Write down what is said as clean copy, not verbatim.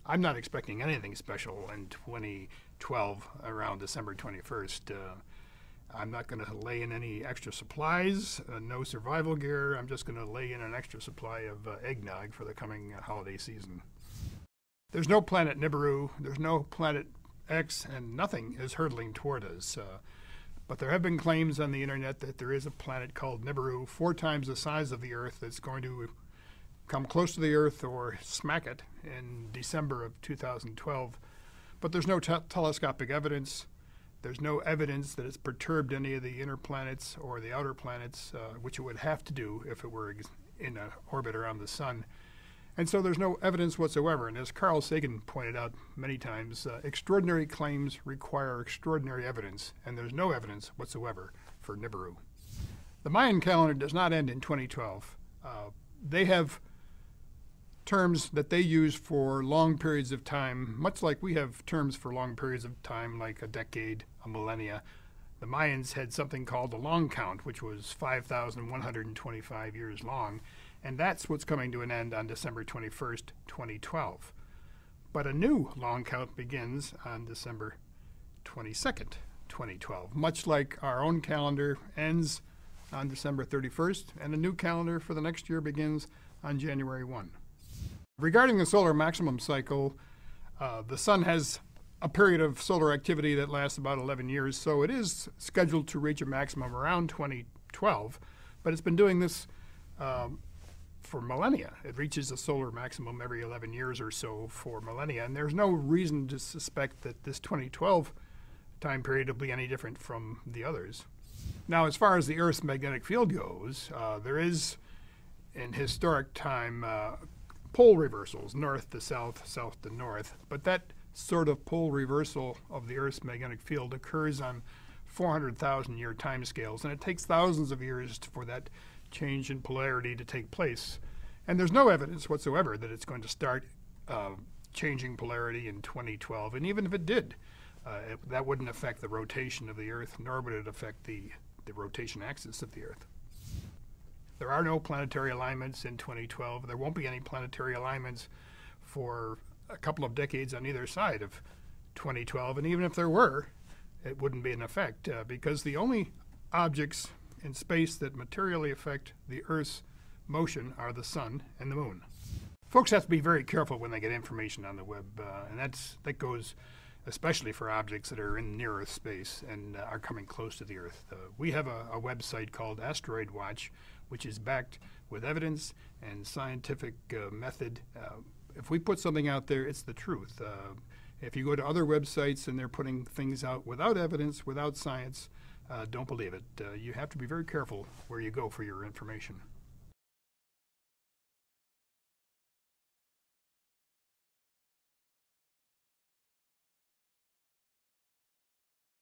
I'm not expecting anything special in 2012 around December 21st. I'm not going to lay in any extra supplies, no survival gear. I'm just going to lay in an extra supply of eggnog for the coming holiday season. There's no planet Nibiru, there's no planet X, and nothing is hurtling toward us. But there have been claims on the internet that there is a planet called Nibiru, 4 times the size of the Earth, that's going to come close to the Earth or smack it in December of 2012. But there's no telescopic evidence. There's no evidence that it's perturbed any of the inner planets or the outer planets, which it would have to do if it were in an orbit around the sun. And so there's no evidence whatsoever. And as Carl Sagan pointed out many times, extraordinary claims require extraordinary evidence, and there's no evidence whatsoever for Nibiru. The Mayan calendar does not end in 2012. They have terms that they use for long periods of time, much like we have terms for long periods of time, like a decade, a millennia. The Mayans had something called the long count, which was 5,125 years long, and that's what's coming to an end on December 21st, 2012. But a new long count begins on December 22nd, 2012, much like our own calendar ends on December 31st, and a new calendar for the next year begins on January 1. Regarding the solar maximum cycle, the sun has a period of solar activity that lasts about 11 years, so it is scheduled to reach a maximum around 2012, but it's been doing this for millennia. It reaches a solar maximum every 11 years or so for millennia, and there's no reason to suspect that this 2012 time period will be any different from the others. Now, as far as the Earth's magnetic field goes, there is, in historic time, pole reversals, north to south, south to north, but that sort of pole reversal of the Earth's magnetic field occurs on 400,000 year timescales, and it takes thousands of years for that change in polarity to take place. And there's no evidence whatsoever that it's going to start changing polarity in 2012, and even if it did, that wouldn't affect the rotation of the Earth, nor would it affect the rotation axis of the Earth. There are no planetary alignments in 2012. There won't be any planetary alignments for a couple of decades on either side of 2012. And even if there were, it wouldn't be in effect because the only objects in space that materially affect the Earth's motion are the sun and the moon. Folks have to be very careful when they get information on the web, and that goes especially for objects that are in near Earth space and are coming close to the Earth. We have a website called Asteroid Watch, which is backed with evidence and scientific method. If we put something out there, it's the truth. If you go to other websites and they're putting things out without evidence, without science, don't believe it. You have to be very careful where you go for your information.